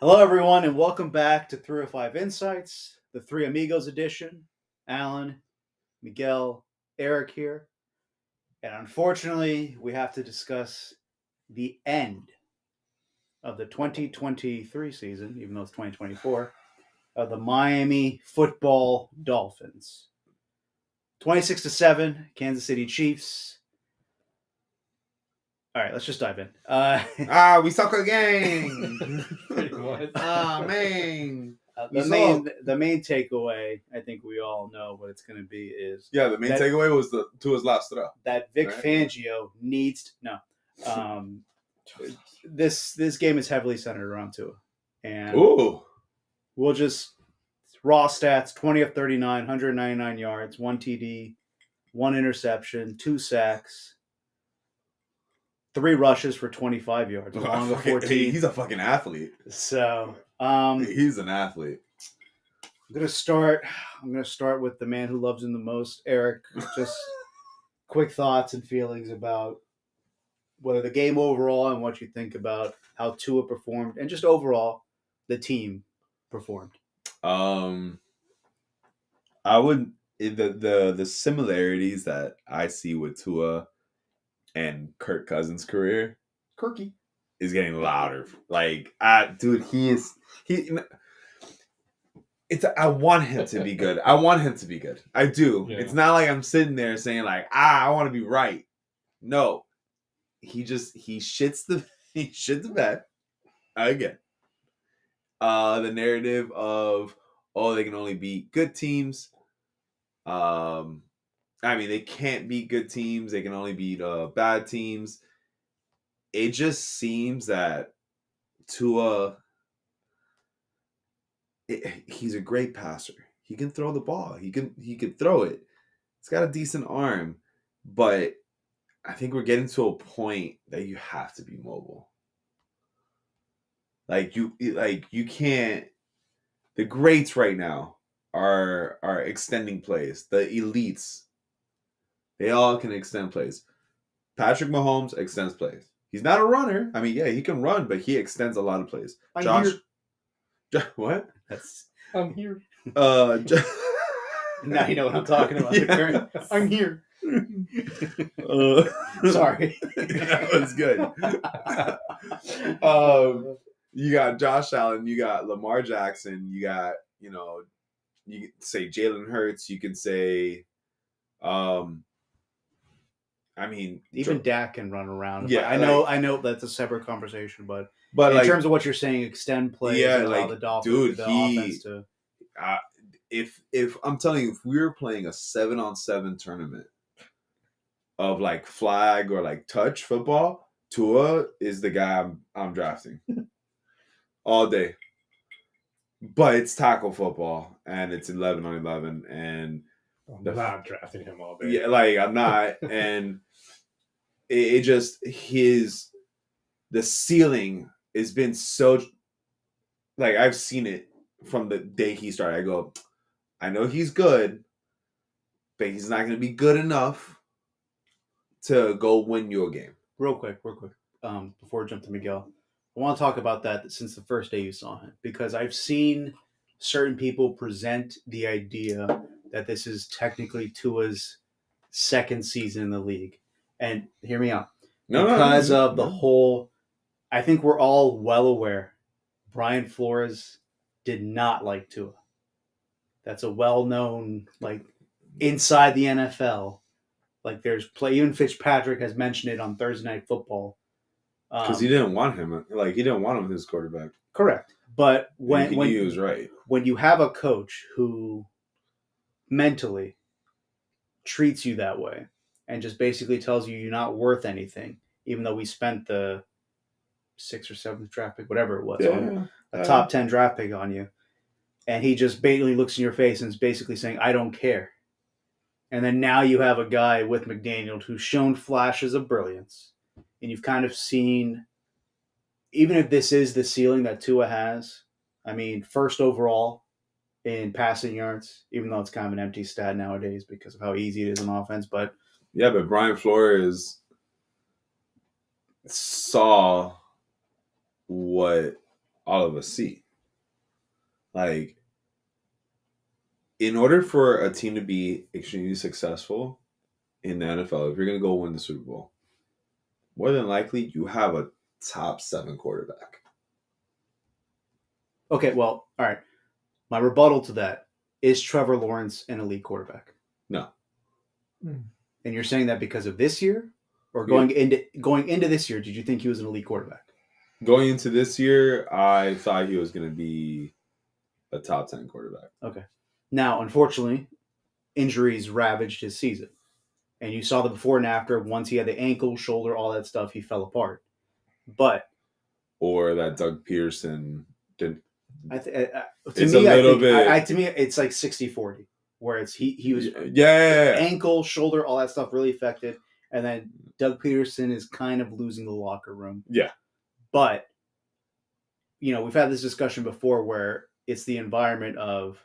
Hello, everyone, and welcome back to 305 Insights, the Three Amigos edition. Alan, Miguel, Eric here. And unfortunately, we have to discuss the end of the 2023 season, even though it's 2024, of the Miami football Dolphins. 26-7, Kansas City Chiefs. All right, let's just dive in. We suck again. Pretty much. Man. The main takeaway, I think we all know what it's going to be, is the main takeaway was to his last throw. that Vic Fangio needs this game is heavily centered around Tua, and we'll just raw stats: 20 of 39, 199 yards, 1 TD, 1 interception, 2 sacks, 3 rushes for 25 yards, along with 14. He's a fucking athlete. So he's an athlete. I'm gonna start with the man who loves him the most, Eric. Just quick thoughts and feelings about whether the game overall and what you think about how Tua performed, and just overall the team performed. I would the similarities that I see with Tua and Kirk Cousins' career, Kirky, is getting louder. Like, dude, I want him to be good. I do. Yeah. It's not like I'm sitting there saying like, I want to be right. No, he shits the bed again. The narrative of they can only beat good teams. They can't beat good teams. They can only beat bad teams. It just seems that Tua, he's a great passer. He can throw the ball. He can throw it. He's got a decent arm, but I think we're getting to a point that you have to be mobile. Like you can't. The greats right now are extending plays. The elites, they all can extend plays. Patrick Mahomes extends plays. He's not a runner. I mean, yeah, he can run, but he extends a lot of plays. What? I'm here. Now you know what I'm talking about. Yeah. I'm here. Sorry. That was good. You got Josh Allen, you got Lamar Jackson, you got, you can say Jalen Hurts, you can say, even Dak can run around. Yeah, I know that's a separate conversation, but in terms of what you're saying, extend plays, the Dolphins, offense to. If I'm telling you, if we were playing a 7-on-7 tournament of like flag or like touch football, Tua is the guy I'm drafting all day. But it's tackle football and it's 11-on-11, and I'm not drafting him all day. Yeah, like I'm not, and it just the ceiling has been so, like, I've seen it from the day he started. I go, I know he's good, but he's not going to be good enough to go win you a game. Real quick. Before I jump to Miguel, I want to talk about that since the first day you saw him, because I've seen certain people present the idea that this is technically Tua's second season in the league. And hear me out. Because of the whole, I think we're all well aware, Brian Flores did not like Tua. That's a well-known, like, inside the NFL. Like, there's play. Even Fitzpatrick has mentioned it on Thursday Night Football. Because he didn't want him. Like, he didn't want him as quarterback. Correct. But when he was right. When you have a coach who mentally treats you that way and just basically tells you you're not worth anything, even though we spent the 6th or 7th draft pick, whatever it was, on a top 10 draft pick on you, and he just basically looks in your face and is basically saying, I don't care. And then now you have a guy with McDaniel who's shown flashes of brilliance, and you've kind of seen, even if this is the ceiling that Tua has, I mean, first overall in passing yards, even though it's kind of an empty stat nowadays because of how easy it is on offense. But yeah, but Brian Flores saw what all of us see. Like, in order for a team to be extremely successful in the NFL, if you're going to go win the Super Bowl, more than likely you have a top 7 quarterback. Okay, well, all right. My rebuttal to that is Trevor Lawrence an elite quarterback? No. And you're saying that because of this year, or going into this year, did you think he was an elite quarterback? Going into this year, I thought he was going to be a top 10 quarterback. Okay. Now, unfortunately, injuries ravaged his season. And you saw the before and after. Once he had the ankle, shoulder, all that stuff, he fell apart. But or that Doug Pearson did. To me, it's like 60-40, where it's he was ankle, shoulder, all that stuff really affected, and then Doug Peterson is kind of losing the locker room. Yeah, but we've had this discussion before where it's the environment of,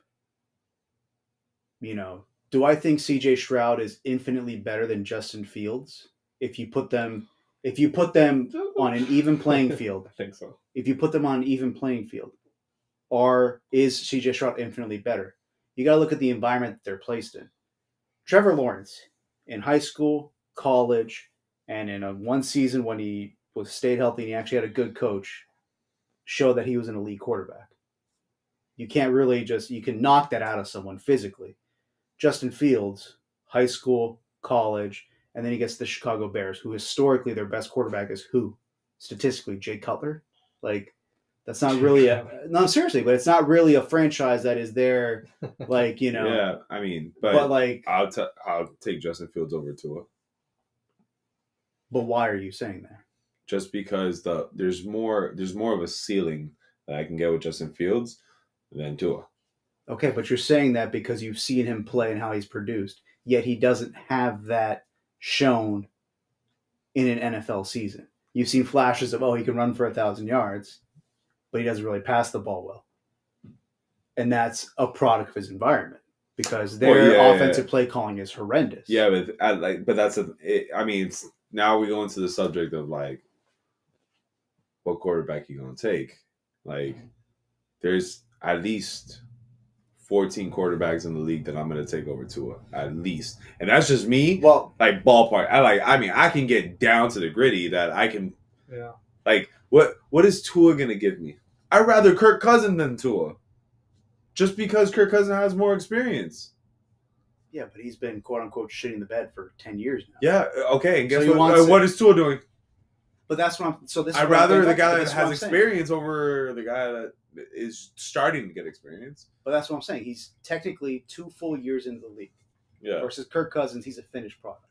do I think C.J. Stroud is infinitely better than Justin Fields if you put them on an even playing field? I think so. If you put them on an even playing field, or is C.J. Stroud infinitely better? You got to look at the environment that they're placed in. Trevor Lawrence, in high school, college, and in one season when he stayed healthy and he actually had a good coach, showed that he was an elite quarterback. You can't really you can knock that out of someone physically. Justin Fields, high school, college, and then he gets the Chicago Bears, who historically their best quarterback is who? Statistically, Jay Cutler. That's not really no, seriously, but it's not really a franchise that is there, Yeah, I mean, but I'll take Justin Fields over Tua. But why are you saying that? Just because there's more of a ceiling that I can get with Justin Fields than Tua. Okay, but you're saying that because you've seen him play and how he's produced, yet he doesn't have that shown in an NFL season. You've seen flashes of, he can run for 1,000 yards, but he doesn't really pass the ball well. And that's a product of his environment because their offensive play calling is horrendous. Yeah, but that's now we go into the subject of what quarterback you gonna take. There's at least 14 quarterbacks in the league that I'm gonna take over Tua, at least, and that's just me. Well, ballpark. I can get down to the gritty that I can. Yeah. What is Tua gonna give me? I'd rather Kirk Cousins than Tua, just because Kirk Cousins has more experience. Yeah, but he's been quote unquote shitting the bed for 10 years now. Yeah. Okay. And guess what? What is Tua doing? But that's what I'm. So this. I'd rather the guy that has experience over the guy that is starting to get experience. But that's what I'm saying. He's technically 2 full years into the league. Yeah. Versus Kirk Cousins, he's a finished product.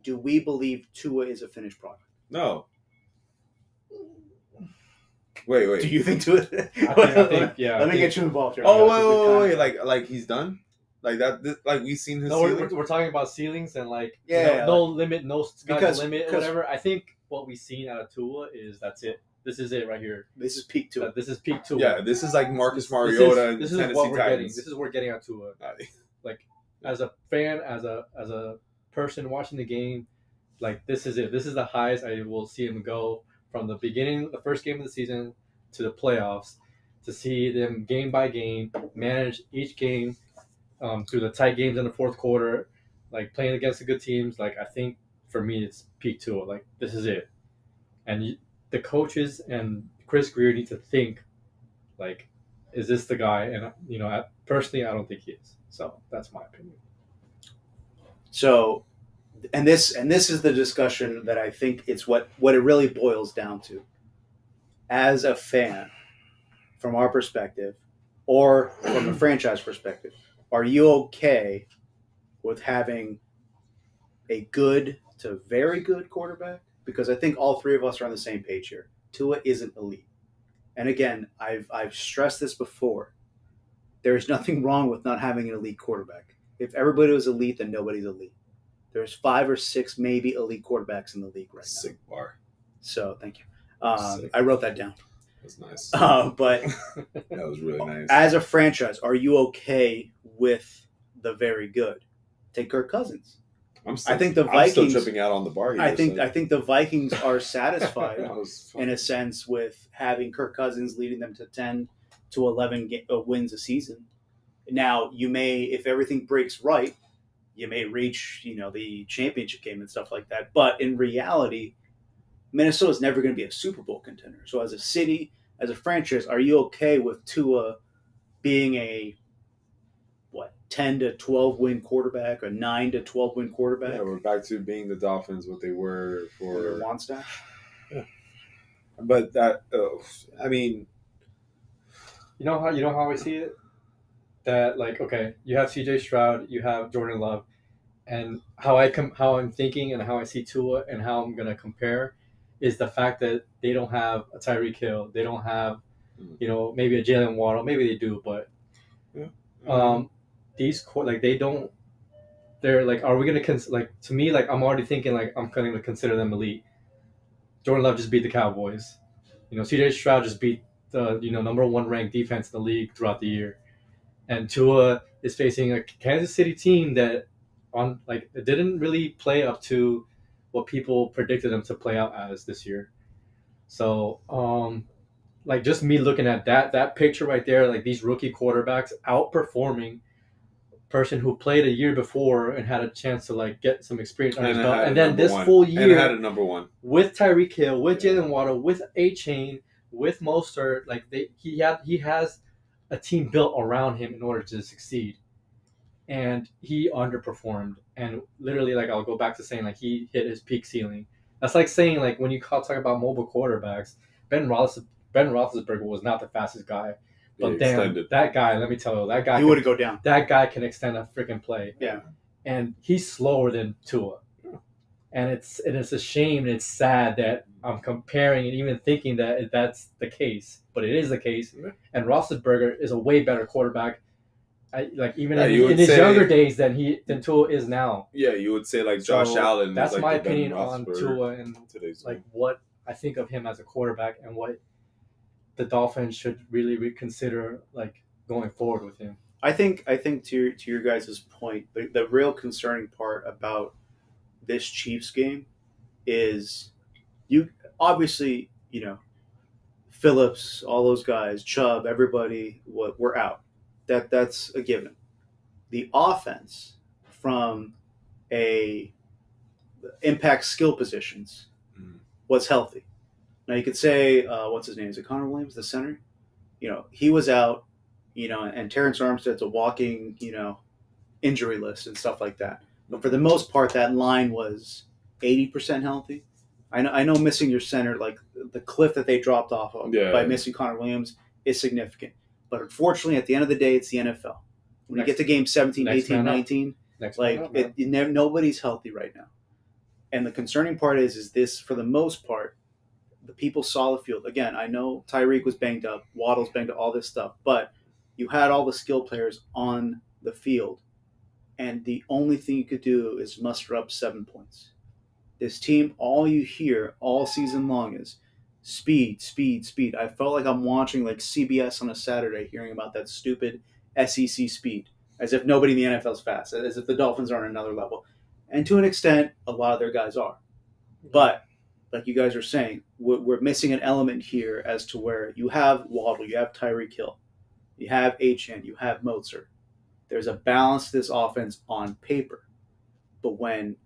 Do we believe Tua is a finished product? No. Wait. Do you think Tua? I think, yeah. Let me get you involved here. Oh, wait. Like he's done? Like that? We've seen his ceiling? We're talking about ceilings and no limit, no sky's the limit, whatever. I think what we've seen out of Tua is that's it. This is it right here. This is peak Tua. This is peak Tua. Yeah, this is like Marcus Mariota. This is what we're getting. This is what we're getting out Tua. As a fan, as a person watching the game, this is it. This is the highest I will see him go from the beginning, the first game of the season, to the playoffs, to see them game by game manage each game through the tight games in the fourth quarter, playing against the good teams. I think for me it's peak Tua. This is it, and the coaches and Chris Greer need to think, is this the guy? And personally, I don't think he is. So that's my opinion. So, and this is the discussion that I think it's what it really boils down to. As a fan, from our perspective, or from a franchise perspective, are you okay with having a good to very good quarterback? Because I think all three of us are on the same page here. Tua isn't elite. And again, I've stressed this before. There's nothing wrong with not having an elite quarterback. If everybody was elite, then nobody's elite. There's 5 or 6 maybe elite quarterbacks in the league right now. Sick bar. So thank you. I wrote that down. That's nice. But that was really nice. As a franchise, are you okay with the very good? Take Kirk Cousins. I think the I'm still Vikings. tripping out on the bar. I think the Vikings are satisfied That was fun. in a sense with having Kirk Cousins leading them to 10 to 11 wins a season. Now you may, if everything breaks right, you may reach the championship game and stuff like that. But in reality, Minnesota's never going to be a Super Bowl contender. So as a city, as a franchise, are you okay with Tua being a 10 to 12 win quarterback, a 9 to 12 win quarterback? Yeah, we're back to being the Dolphins, what they were for Wannstedt. Yeah. But that, I mean, you know how I see it. That like okay, you have C.J. Stroud, you have Jordan Love, and how I'm thinking and how I see Tua and how I'm gonna compare is the fact that they don't have a Tyreek Hill, they don't have maybe a Jalen Waddle, maybe they do, but these like they don't. They're like, are we gonna to me like I'm already thinking like I'm gonna consider them elite. Jordan Love just beat the Cowboys, C.J. Stroud just beat the number 1 ranked defense in the league throughout the year. And Tua is facing a Kansas City team that it didn't really play up to what people predicted them to play out as this year. So just me looking at that picture right there, like these rookie quarterbacks outperforming person who played a year before and had a chance to like get some experience on his belt, and then this full year and had a number 1 with Tyreek Hill, with Jalen Waddle, with A-Chain, with Mostert. Like he has a team built around him in order to succeed, and he underperformed. And literally, like I'll go back to saying like he hit his peak ceiling. That's like saying like when you talk about mobile quarterbacks, Ben Roethlisberger was not the fastest guy, but damn, that guy, let me tell you, that guy he would go down. That guy can extend a freaking play. Yeah, and he's slower than Tua. And it's a shame and it's sad that I'm comparing and even thinking that that's the case, but it is the case. And Roethlisberger is a way better quarterback, in his younger days than Tua is now. Yeah, you would say like Josh Allen. That's like my opinion on Tua and like what I think of him as a quarterback and what the Dolphins should really reconsider like going forward with him. I think to your guys' point, the real concerning part about this Chiefs game is you obviously, Phillips, all those guys, Chubb, everybody were out. That's a given. The offense from a impact skill positions was healthy. Now you could say, what's his name? Is it Connor Williams, the center? He was out, and Terrence Armstead's a walking, injury list and stuff like that. But for the most part, that line was 80% healthy. I know missing your center, like the cliff that they dropped off of by missing Connor Williams is significant. But unfortunately, at the end of the day, it's the NFL. When you get to game 17, 18, 19, nobody's healthy right now. And the concerning part is this, for the most part, the people saw the field. Again, I know Tyreek was banged up, Waddle's banged up, all this stuff, but you had all the skill players on the field, and the only thing you could do is muster up 7 points. This team, all you hear all season long is speed, speed, speed. I felt like I'm watching like CBS on a Saturday hearing about that stupid SEC speed, as if nobody in the NFL is fast, as if the Dolphins are on another level. And to an extent, a lot of their guys are. But like you guys are saying, we're missing an element here as to where you have Waddle, you have Tyreek Hill, you have H.N., you have Mostert. There's a balance to this offense on paper. But when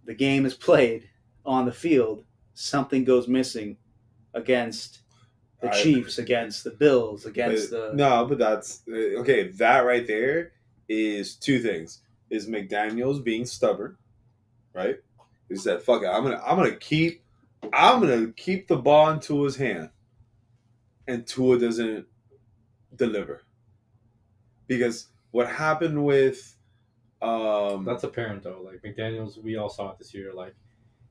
the game is played on the field, something goes missing against the Chiefs, against the Bills, against but that's okay. That right there is two things: is McDaniel's being stubborn, right? He said, "Fuck it, I'm gonna keep the ball in Tua's hand," and Tua doesn't deliver because what happened with that's apparent though. Like McDaniel's, we all saw it this year. Like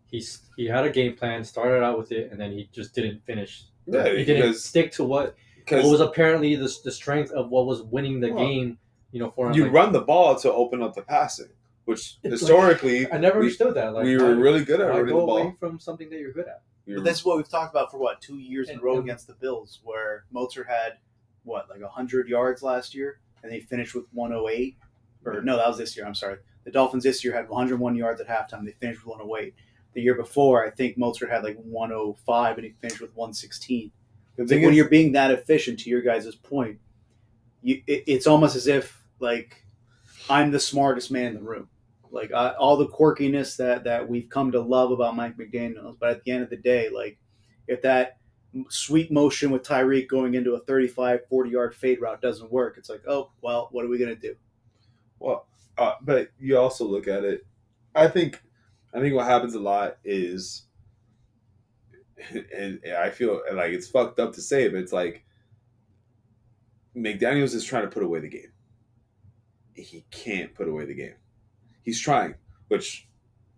he had a game plan, started out with it, and then he just didn't finish. Yeah, he didn't stick to what was apparently the strength of what was winning the game. For him, you run the ball to open up the passing, which historically I never understood that. Like we were really good at running the ball. Away from something that you're good at. But this is what we've talked about for 2 years in a row against the Bills, where Mostert had 100 yards last year, and they finished with 108. Or no, that was this year. I'm sorry. The Dolphins this year had 101 yards at halftime. They finished with 108. The year before, I think Mostert had like 105, and he finished with 116. Like when you're being that efficient, to your guys' point, it's almost as if like I'm the smartest man in the room. Like all the quirkiness that we've come to love about Mike McDaniel, but at the end of the day, like if that sweet motion with Tyreek going into a 35, 40-yard fade route doesn't work, it's like, oh, well, what are we going to do? Well, but you also look at it. I think what happens a lot is, and I feel like it's fucked up to say it, but it's like McDaniels is trying to put away the game. He can't put away the game. He's trying, which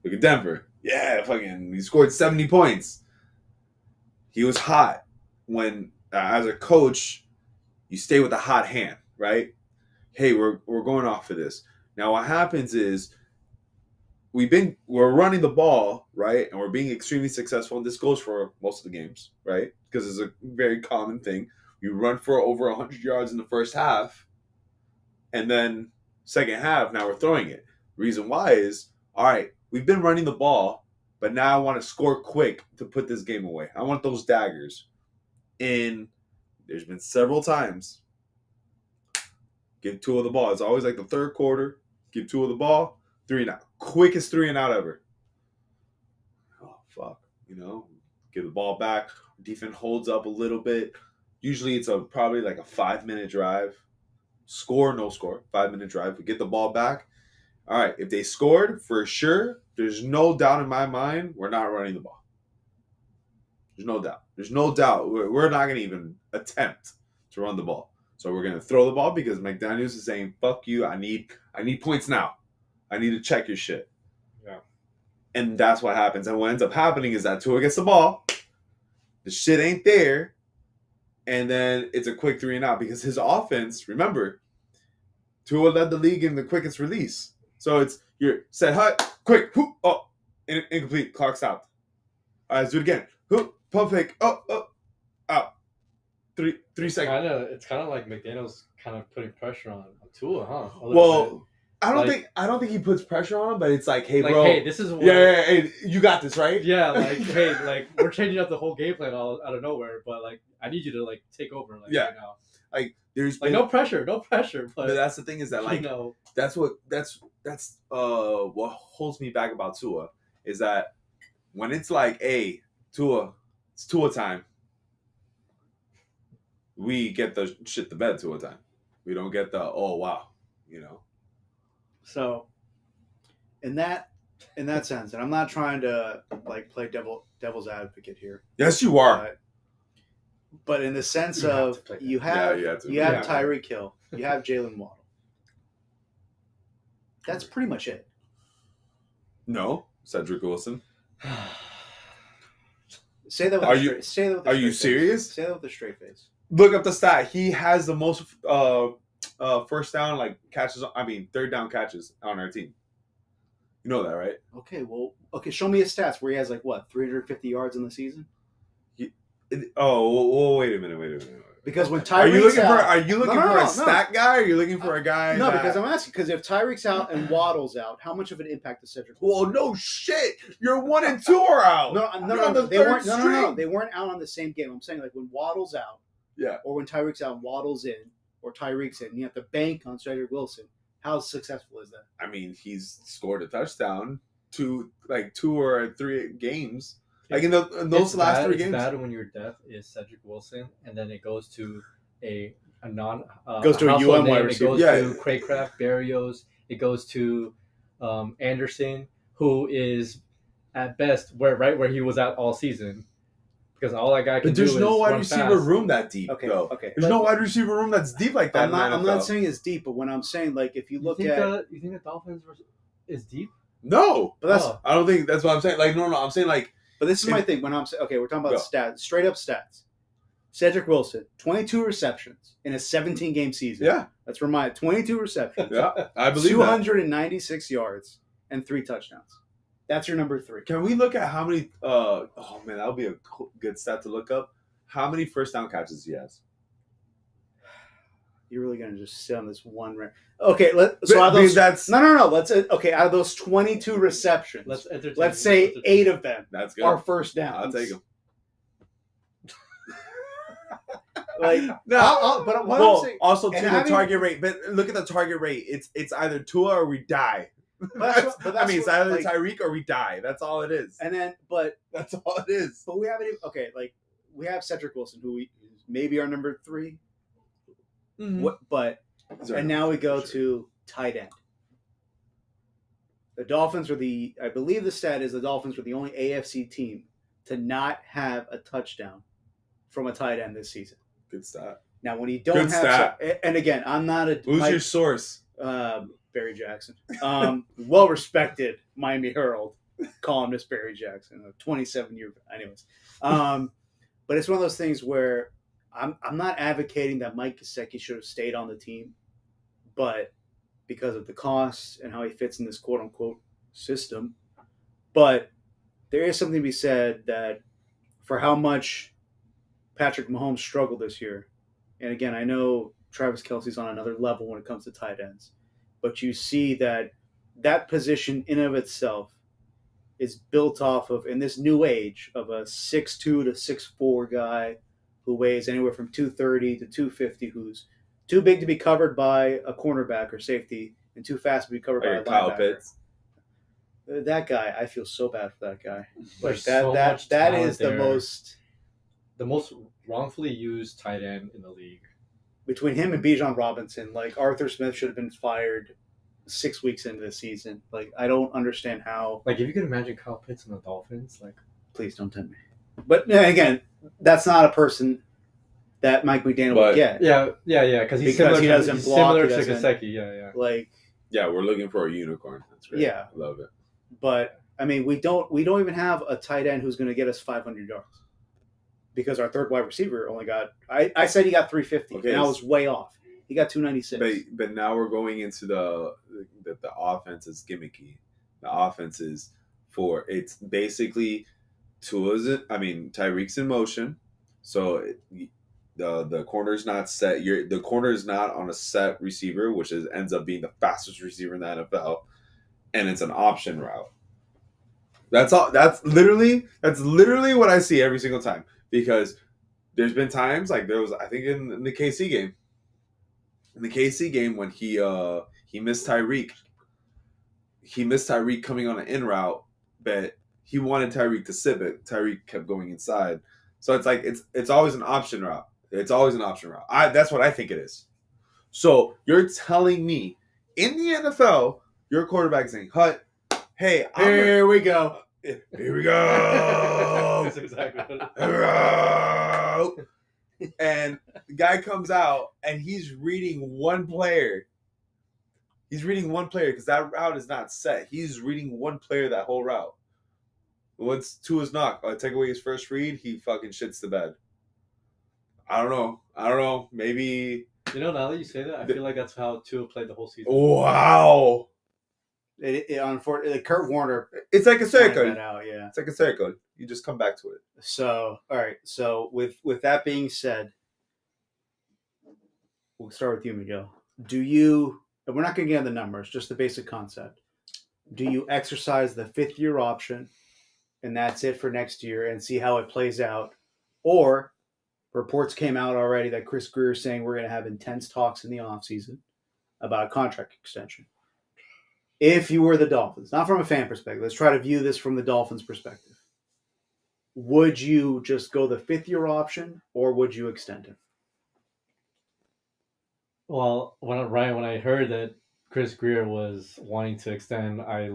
look at Denver. Yeah, fucking, he scored 70 points. He was hot when, as a coach, you stay with a hot hand, right? Hey, we're going off of this. Now, what happens is we're running the ball, right, and we're being extremely successful. And this goes for most of the games, right? Because it's a very common thing. You run for over 100 yards in the first half, and then second half, now we're throwing it. Reason why is, all right, we've been running the ball, but now I want to score quick to put this game away. I want those daggers. And there's been several times, give Tua the ball. It's always like the third quarter, give Tua the ball, 3 and out. Quickest 3 and out ever. Oh, fuck. Give the ball back. Defense holds up a little bit. Usually it's probably like a 5-minute drive. Score, no score. 5-minute drive. We get the ball back. All right, if they scored, for sure, there's no doubt in my mind, we're not running the ball. There's no doubt. There's no doubt. We're not going to even attempt to run the ball. So we're going to throw the ball because McDaniels is saying, fuck you, I need points now. I need to check your shit. Yeah. And that's what happens. And what ends up happening is that Tua gets the ball, the shit ain't there, and then it's a quick 3 and out because his offense, remember, Tua led the league in the quickest release. So it's you're set hut, quick, hoop, oh, incomplete, clock stopped. All right, let's do it again. Hoop, pump fake, oh, out. 3 seconds. It's kind of like McDaniel's kind of putting pressure on Tua, huh? Well, I don't think he puts pressure on him, but it's like, hey, bro, hey, this is what, hey, you got this, right? Yeah, like, hey, like we're changing up the whole game plan out of nowhere, but like I need you to like take over, like right now. Like there's like no pressure, but that's the thing is that like that's what holds me back about Tua is that when it's like, hey, Tua, it's Tua time. We get the shit to bed Tua time. We don't get the oh wow, So, in that sense, and I'm not trying to like play devil's advocate here. Yes, you are. But in the sense of you have Tyreek Hill, you have Jalen Waddle. That's pretty much it. No, Cedric Wilson. Say that with a straight face. Are you serious? Say that with a straight face. Look up the stat. He has the most first down catches. I mean, third down catches on our team. You know that, right? Okay. Show me his stats where he has 350 yards in the season. Wait a minute. Because when Tyreek's are you looking for a stat guy? Or are you looking for a guy? No, because I'm asking. Because if Tyreek's out and Waddle's out, how much of an impact does Cedric? Well, no shit. Your 1 and 2 are out. No. They weren't. No. They weren't out on the same game. I'm saying when Waddle's out, or when Tyreek's out and Waddle's in, or Tyreek's in, you have to bank on Cedric Wilson. How successful is that? I mean, he's scored a touchdown 2 or 3 games. In those last 3 games. It's bad when your depth is Cedric Wilson, and then it goes to a non goes to a UM wide receiver. It goes to Craycraft, Berrios. It goes to Anderson, who is at best where he was at all season. Because all that guy can do is there's no wide receiver room that deep. Okay. There's no wide receiver room that's deep like that. I'm not saying it's deep, but when I'm saying if you look at, you think the Dolphins is deep? No, but I don't think that's what I'm saying. No, I'm saying But this is my thing. When I'm saying, we're talking about stats, straight up stats. Cedric Wilson, 22 receptions in a 17-game season. Yeah, let's remind 22 receptions. Yeah, I believe 296 yards and 3 touchdowns. That's your number 3. Can we look at how many? Oh man, that would be a good stat to look up. How many first down catches he has? You're really gonna just sit on this one. Okay, So out of those, that's no. Let's okay. Out of those 22 receptions, let's say 8 of them that's good. are first downs. I'll take them. Like no, but what I'm saying, also to the target rate. But look at the target rate. It's either Tua or we die. I mean, it's either Tyreek or we die. That's all it is. And then, but that's all it is. But we haven't. Okay, like we have Cedric Wilson, who we maybe our number 3. Mm-hmm. And now we go to tight end. The Dolphins were I believe the stat is the Dolphins were the only AFC team to not have a touchdown from a tight end this season. Good stat. Now, when you don't and again, I'm not a. Who's your source? Barry Jackson. Well respected Miami Herald columnist Barry Jackson, 27 year. Anyways, but it's one of those things where I'm not advocating that Mike Gesicki should have stayed on the team, but because of the costs and how he fits in this quote unquote system, but there is something to be said that for how much Patrick Mahomes struggled this year, and again, I know Travis Kelce's on another level when it comes to tight ends, but you see that position in of itself is built off of, in this new age, of a 6'2" to 6'4" guy who weighs anywhere from 230 to 250, who's too big to be covered by a cornerback or safety and too fast to be covered by a Kyle linebacker. Pitts. That guy, I feel so bad for that guy. Like There's that is the most wrongfully used tight end in the league. Between him and Bijan Robinson, like Arthur Smith should have been fired 6 weeks into the season. Like, I don't understand how. Like, if you could imagine Kyle Pitts and the Dolphins, like, please don't tempt me. But again, that's not a person that Mike McDaniel would get. Yeah, because he doesn't block. Similar to Gesicki, yeah. Like, yeah, we're looking for a unicorn. That's right. Yeah, I love it. But I mean, we don't even have a tight end who's going to get us 500 yards because our third wide receiver only got. I said he got 350, and I was way off. He got 296. But now we're going into the offense is gimmicky. The offense is it's basically Tyreek's in motion, so the corner's not set. The corner is not on a set receiver, which ends up being the fastest receiver in the NFL, and it's an option route. That's all. That's literally what I see every single time, because there's been times like there was, I think in the KC game. In the KC game, when he missed Tyreek, coming on an in route, but he wanted Tyreek to sit, but Tyreek kept going inside. So it's like it's always an option route. It's always an option route. That's what I think it is. So you're telling me in the NFL, your quarterback saying, "Hut, hey, here we go. Here we go." That's exactly what it is. And the guy comes out and he's reading one player. He's reading one player because that route is not set. He's reading one player that whole route. Once Tua's knock, take away his first read, he fucking shits the bed. I don't know. Maybe. Now that you say that, I feel like that's how Tua played the whole season. Wow. Unfortunately, Kurt Warner. It's like a circle. Yeah. It's like a circle. You just come back to it. So, all right. So, with that being said, we'll start with you, Miguel. Do you? And we're not going to get into the numbers, just the basic concept. Do you exercise the 5th-year option, and that's it for next year, and see how it plays out, or reports came out already that Chris Greer is saying we're going to have intense talks in the offseason about a contract extension? If you were the Dolphins, not from a fan perspective, let's try to view this from the Dolphins' perspective. Would you just go the 5th-year option, or would you extend him? Well, when I heard that Chris Greer was wanting to extend, I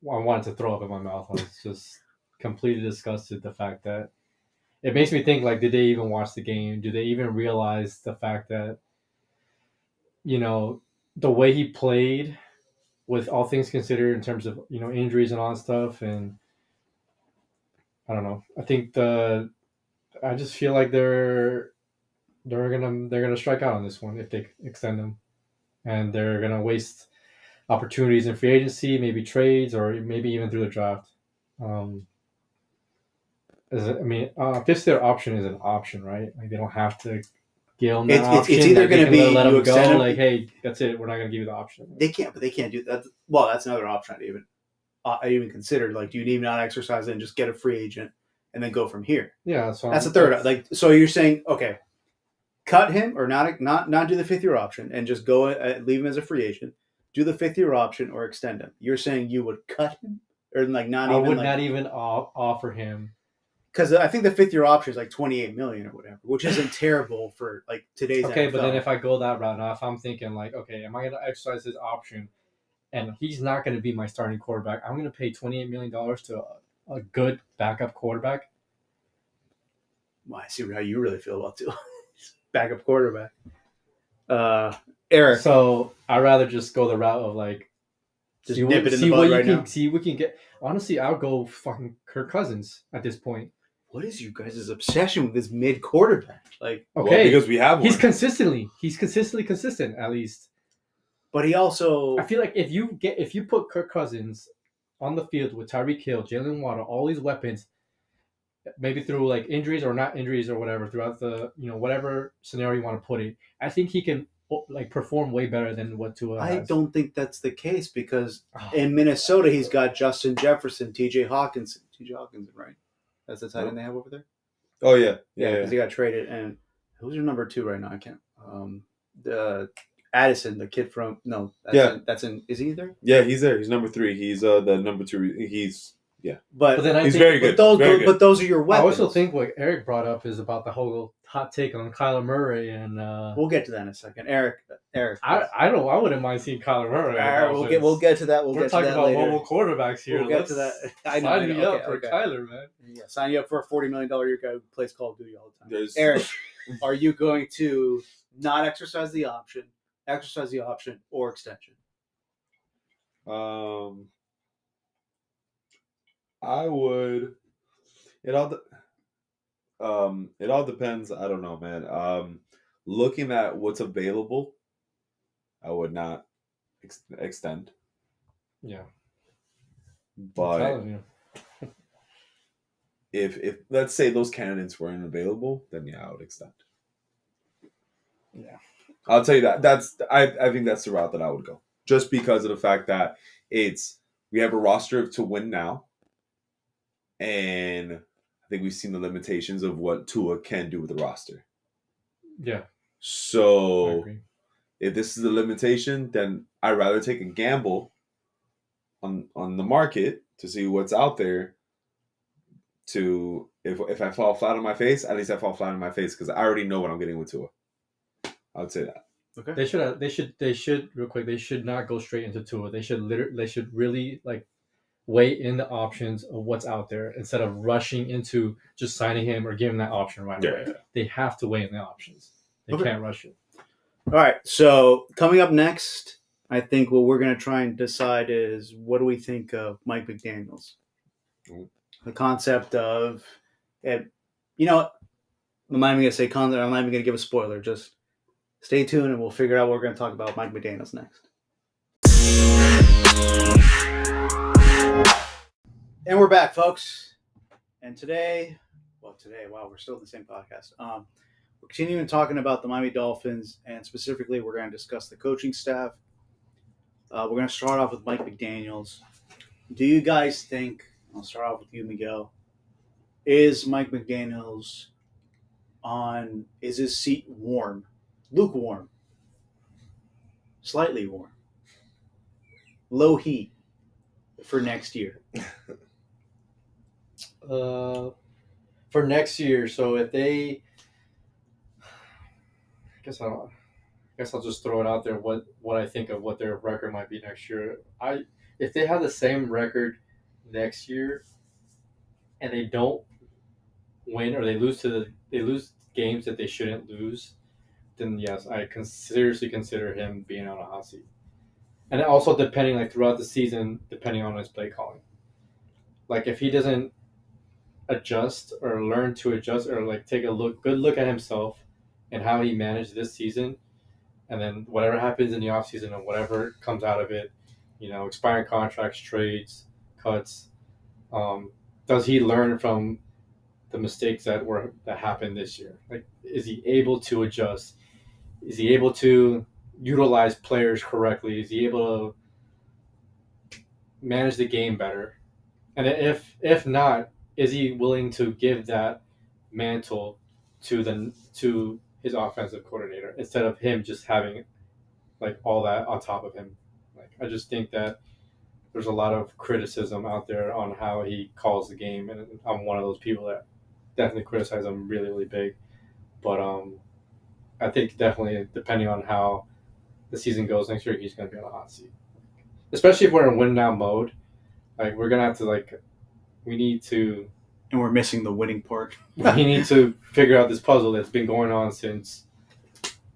wanted to throw up in my mouth. I was just completely disgusted. The fact that it makes me think, like, did they even watch the game? Do they even realize the fact that, the way he played, with all things considered, in terms of injuries and all that stuff, and I don't know. I think I just feel like they're gonna strike out on this one if they extend them, and they're gonna waste opportunities in free agency, maybe trades, or maybe even through the draft. 5th-year option is an option, right? Like, they don't have to give him that It's option. either like, going to be let you him extend go. him. Like, hey, that's it. We're not going to give you the option. They can't do that. Well, that's another option I even considered. Like, do you need not exercise it and just get a free agent and then go from here? Yeah, so That's the third. Like, so you're saying, okay, cut him or not do the 5th year option and just go leave him as a free agent. Do the 5th year option or extend him. You're saying you would cut him or like not I even. would like, not even offer him. Because I think the 5th year option is like $28 million or whatever, which isn't terrible for like today's. Okay, NFL. but then if I go that route now, if I'm thinking like, okay, am I going to exercise this option, and he's not going to be my starting quarterback, I'm going to pay $28 million to a good backup quarterback. Well, I see how you really feel about too. Backup quarterback. Eric. So I'd rather just go the route of like, just nip it in the bud right now. See what we can get. Honestly, I'll go fucking Kirk Cousins at this point. What is you guys' obsession with this mid quarterback? Like, okay, well, because we have one. He's consistently consistent at least. But he also, I feel like if you put Kirk Cousins on the field with Tyreek Hill, Jalen Waddle, all these weapons, maybe through like injuries or not injuries or whatever, throughout the whatever scenario you want to put it, I think he can like perform way better than what Tua has. I don't think that's the case because in Minnesota he's got Justin Jefferson, TJ Hawkinson, right? That's the tight end they have over there. Oh yeah, because he got traded. And who's your number 2 right now? I can't. The Addison, the kid from that's in. Is he there? Yeah, he's there. He's number 3. He's the number 2. He's but then he's very good. But those are your weapons. I also think what Eric brought up is about the whole hot take on Kyler Murray, and we'll get to that in a second. Eric, I wouldn't mind seeing Kyler Murray. We'll get to that. We're talking about mobile quarterbacks here. We'll get to that. Sign me up for Kyler, man. Yeah, sign you up for a $40 million a year guy who plays Call of Duty all the time. Eric, are you going to not exercise the option, or extension? I would. It all depends. I don't know, man. Looking at what's available, I would not extend. Yeah. But if let's say those candidates weren't available, then yeah, I would extend. Yeah. I'll tell you that. I think that's the route that I would go. Just because of the fact that we have a roster to win now. And I think we've seen the limitations of what Tua can do with the roster. Yeah. So if this is the limitation, then I'd rather take a gamble on the market to see what's out there. If I fall flat on my face, at least I fall flat on my face because I already know what I'm getting with Tua. I would say that. Okay. They should real quick. They should not go straight into Tua. They should really like weigh in the options of what's out there instead of rushing into just signing him or giving that option right away. Yeah. They have to weigh in the options. They can't rush it. All right. So coming up next, I think what we're going to try and decide is what do we think of Mike McDaniels? The concept of, I'm not even going to say concept. I'm not even going to give a spoiler. Just stay tuned and we'll figure out what we're going to talk about Mike McDaniels next. And we're back, folks. And today, wow, we're still in the same podcast. We're continuing talking about the Miami Dolphins, and specifically, we're going to discuss the coaching staff. We're going to start off with Mike McDaniels. Do you guys think, I'll start off with you, Miguel, is Mike McDaniels is his seat warm, lukewarm, slightly warm, low heat for next year? For next year, so if they, I guess I'll just throw it out there. What I think of what their record might be next year. If they have the same record next year, and they don't win or they lose games that they shouldn't lose, then yes, I can seriously consider him being on a hot seat. And also depending like throughout the season, depending on his play calling. Like if he doesn't adjust or learn to adjust or like take a good look at himself and how he managed this season, and then whatever happens in the offseason and whatever comes out of it, expiring contracts, trades, cuts, does he learn from the mistakes that happened this year. Like, is he able to adjust? Is he able to utilize players correctly? Is he able to manage the game better? And if not, is he willing to give that mantle to his offensive coordinator instead of him just having like all that on top of him? Like, I just think that there's a lot of criticism out there on how he calls the game, and I'm one of those people that definitely criticize him really, really big. But I think definitely depending on how the season goes next year, he's going to be on a hot seat. Especially if we're in win now mode, like we're gonna have to we need to, and we're missing the winning part. we need to figure out this puzzle that's been going on since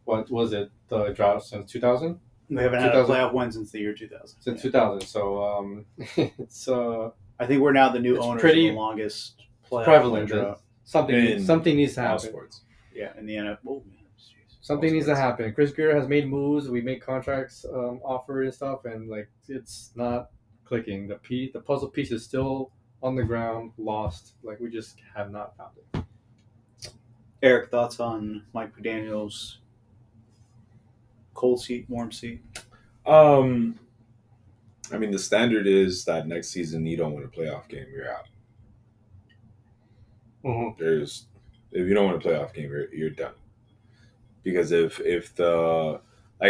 what was it, the drought since 2000? We haven't had a playoff win since the year 2000. Since 2000, so it's I think we're now the new It's owners pretty of the longest playoff prevalent. win drought. Something needs to All happen. sports. Yeah, in the NFL. Oh, man, jeez. Something All needs to sports. happen. Chris Greer has made moves. We made contracts offered and stuff, and it's not clicking. The puzzle piece is still on the ground, lost. Like, we just have not found it. Eric, thoughts on Mike McDaniel's cold seat, warm seat? I mean, the standard is that next season you don't win a playoff game, you're out. Mm-hmm. If you don't win a playoff game, you're done. Because if the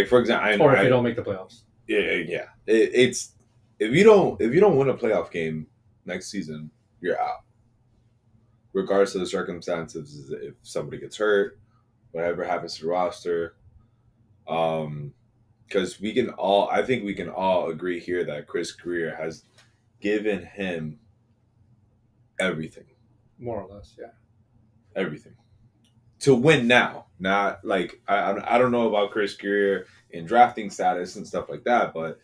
for example, Or if you don't make the playoffs. yeah, it's if you don't win a playoff game next season, you're out. Regardless of the circumstances, if somebody gets hurt, whatever happens to the roster, because I think we can all agree here that Chris Greer has given him everything. More or less, yeah. Everything to win now. Not I don't know about Chris Greer in drafting status and stuff like that, but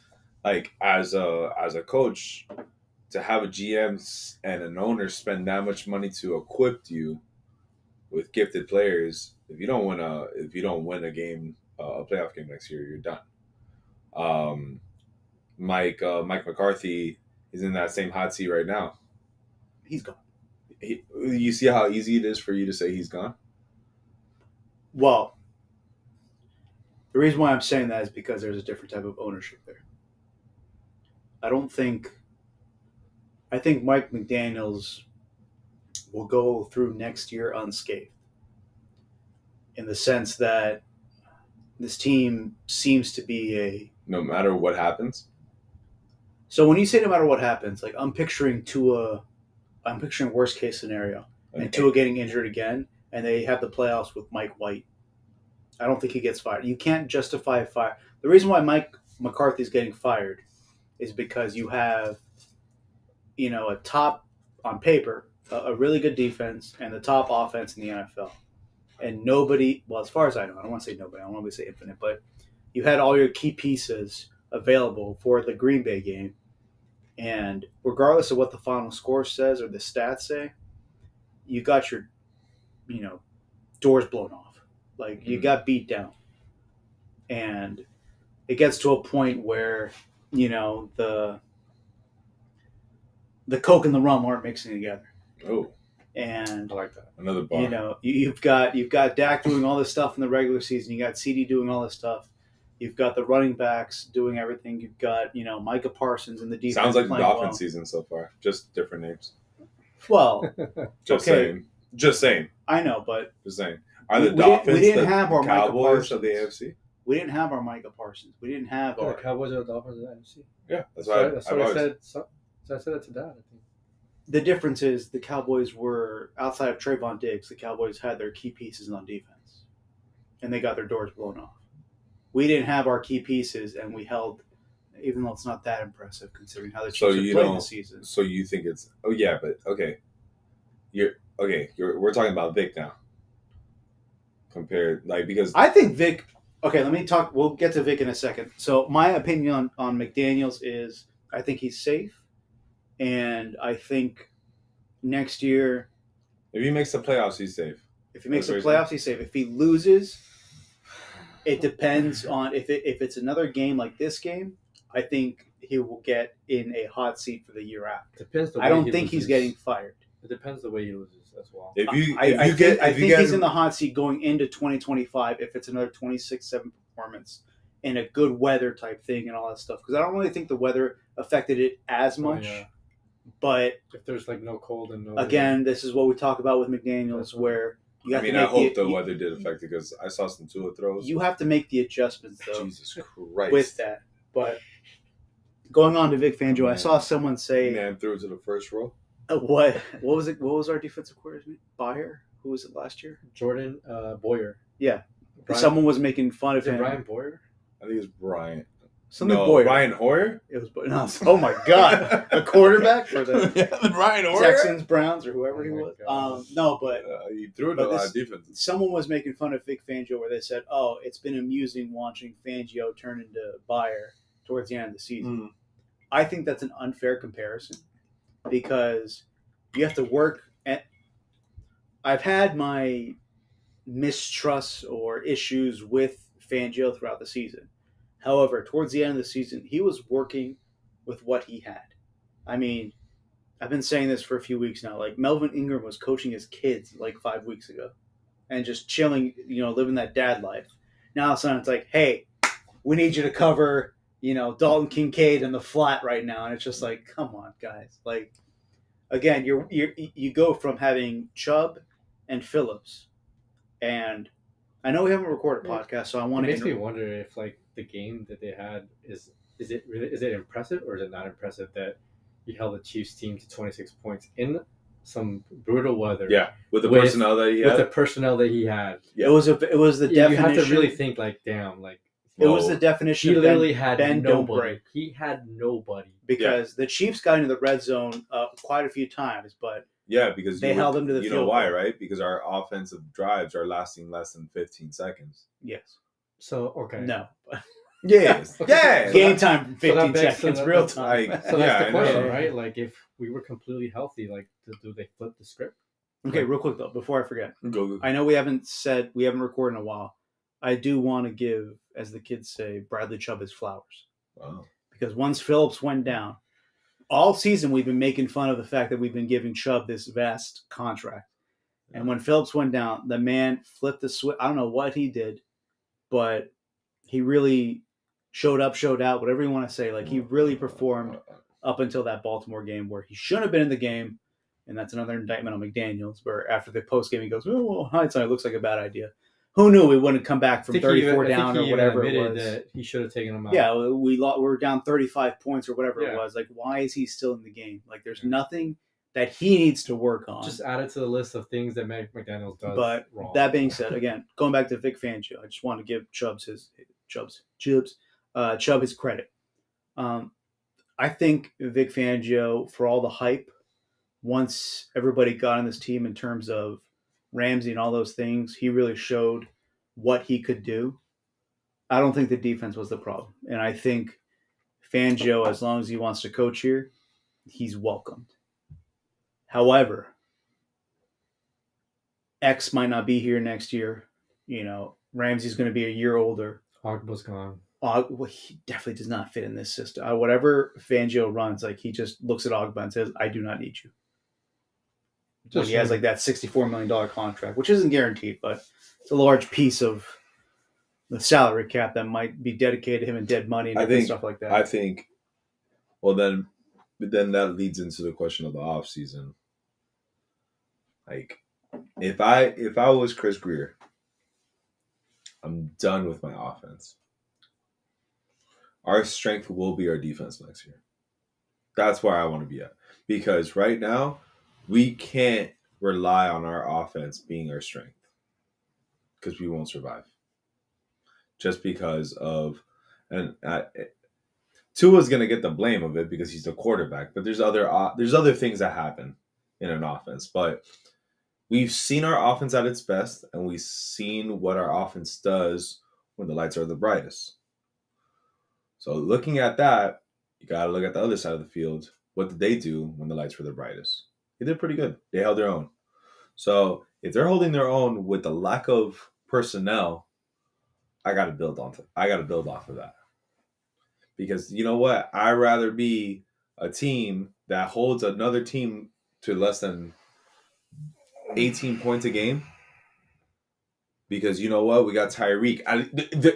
as a coach, to have a GM and an owner spend that much money to equip you with gifted players, if you don't win a game, a playoff game next year, you're done. Mike McCarthy is in that same hot seat right now. He's gone. You see how easy it is for you to say he's gone? Well, the reason why I'm saying that is because there's a different type of ownership there. I think Mike McDaniels will go through next year unscathed, in the sense that this team seems to be No matter what happens. So when you say no matter what happens, I'm picturing worst case scenario, and Tua getting injured again, and they have the playoffs with Mike White. I don't think he gets fired. You can't justify a fire. The reason why Mike McCarthy's getting fired is because you have, a top, on paper, a really good defense and the top offense in the NFL. And nobody, well, as far as I know, I don't want to say nobody, I don't want to say infinite, but you had all your key pieces available for the Green Bay game. And regardless of what the final score says or the stats say, you got your, doors blown off. You got beat down. And it gets to a point where, the Coke and the rum aren't mixing together. Oh. And I like that. Another bar. You've got Dak doing all this stuff in the regular season. You got CD doing all this stuff. You've got the running backs doing everything. You've got, Micah Parsons in the defense. Sounds like the Dolphins well. season so far. Just different names. Well, Just okay. saying. Just saying. I know, but Just saying. Are the Dolphins we didn't have our Micah Cowboys Parsons of the AFC? We didn't have our Micah Parsons. We didn't have The our Cowboys are the Dolphins of the NFC. Yeah, that's what I always said. So I said that to Dad, I think. The difference is the Cowboys were, outside of Trayvon Diggs, the Cowboys had their key pieces on defense. And they got their doors blown off. We didn't have our key pieces, and we held, even though it's not that impressive considering how the Chiefs are playing this season. So you think it's but okay. We're talking about Vic now. Compared because I think Vic. Okay, let me talk. We'll get to Vic in a second. So my opinion on McDaniels is I think he's safe, and I think next year, if he makes the playoffs, he's safe. If he makes the playoffs, he's safe. If he loses, it depends on if it's another game like this game. I think he will get in a hot seat for the year after. Depends. I don't think he's getting fired. It depends the way he loses. as well. I think he's in the hot seat going into 2025 if it's another 26-7 performance in a good weather type thing and all that stuff. Because I don't really think the weather affected it as much. Yeah. But if there's like no cold and no again, this is what we talk about with McDaniel's, where you have to make I hope the weather did affect it because I saw some Tua throws. You have to make the adjustments though. Jesus Christ. With that, but going on to Vic Fangio, I saw someone say, "Man threw it to the first row." What was it? What was our defensive coordinator? Bayer? Who was it last year? Jordan Boyer. Yeah, someone was making fun of him. Brian Boyer. I think it's Brian. Something Boyer. Ryan Hoyer? It was no, oh my god. A quarterback for the Ryan Hoyer? Texans, Browns, or whoever he was. No, but he threw it to a lot of defense. Someone was making fun of Vic Fangio where they said, "Oh, it's been amusing watching Fangio turn into Bayer towards the end of the season." I think that's an unfair comparison because you have to work at I've had my mistrust or issues with Fangio throughout the season. However, towards the end of the season, he was working with what he had. I mean, I've been saying this for a few weeks now. Like, Melvin Ingram was coaching his kids like 5 weeks ago and just chilling, living that dad life. Now, all of a sudden, it's like, hey, we need you to cover, Dalton Kincaid in the flat right now. And it's just like, come on, guys. Like, again, you go from having Chubb and Phillips. And I know we haven't recorded a podcast, so I want to. It makes me wonder if the game that they had is it impressive or is it not impressive that you held the Chiefs team to 26 points in some brutal weather? Yeah, with the personnel that he had. With the personnel that he had, yeah. It was the definition. You have to really think damn, it was the definition. He literally had Ben nobody. He had nobody because the Chiefs got into the red zone quite a few times, but. Yeah, because they held them to the field. You know why, right? Because our offensive drives are lasting less than 15 seconds. Yes. So, okay. No. Yes. Okay. Yeah. Game time, 15 seconds, real time. So that's the question, right? If we were completely healthy, do they flip the script? Okay, real quick, though, before I forget. Go. I know we haven't recorded in a while. I do want to give, as the kids say, Bradley Chubb his flowers. Wow. Because once Phillips went down, all season, we've been making fun of the fact that we've been giving Chubb this vast contract. And when Phillips went down, the man flipped the switch. I don't know what he did, but he really showed up, showed out, whatever you want to say. He really performed up until that Baltimore game where he shouldn't have been in the game. And that's another indictment on McDaniel's, where after the post game, he goes, "Oh, well, hindsight looks like a bad idea." Who knew we wouldn't come back from 34 down or whatever it was? That he should have taken him out. Yeah, we were down 35 points or whatever it was. Why is he still in the game? There's nothing that he needs to work on. Just add it to the list of things that McDaniel does But wrong. That being said, again, going back to Vic Fangio, I just want to give Chubb his credit. I think Vic Fangio, for all the hype, once everybody got on this team in terms of Ramsey and all those things, he really showed what he could do. I don't think the defense was the problem. And I think Fangio, as long as he wants to coach here, he's welcomed. However, X might not be here next year. Ramsey's going to be a year older. Ogba's gone. Well, he definitely does not fit in this system. Whatever Fangio runs, he just looks at Ogba and says, "I do not need you." He has that $64 million contract, which isn't guaranteed, but it's a large piece of the salary cap that might be dedicated to him in dead money and stuff like that. I think, then that leads into the question of the off season. If I was Chris Greer, I'm done with my offense. Our strength will be our defense next year. That's where I want to be at. Because right now, we can't rely on our offense being our strength. Because we won't survive. Just because of... Tua's going to get the blame of it because he's the quarterback. But there's other things that happen in an offense. But we've seen our offense at its best. And we've seen what our offense does when the lights are the brightest. So looking at that, you got to look at the other side of the field. What did they do when the lights were the brightest? They did pretty good. They held their own. So if they're holding their own with the lack of personnel, I got to build off of that. Because you know what? I'd rather be a team that holds another team to less than 18 points a game. Because you know what? We got Tyreek.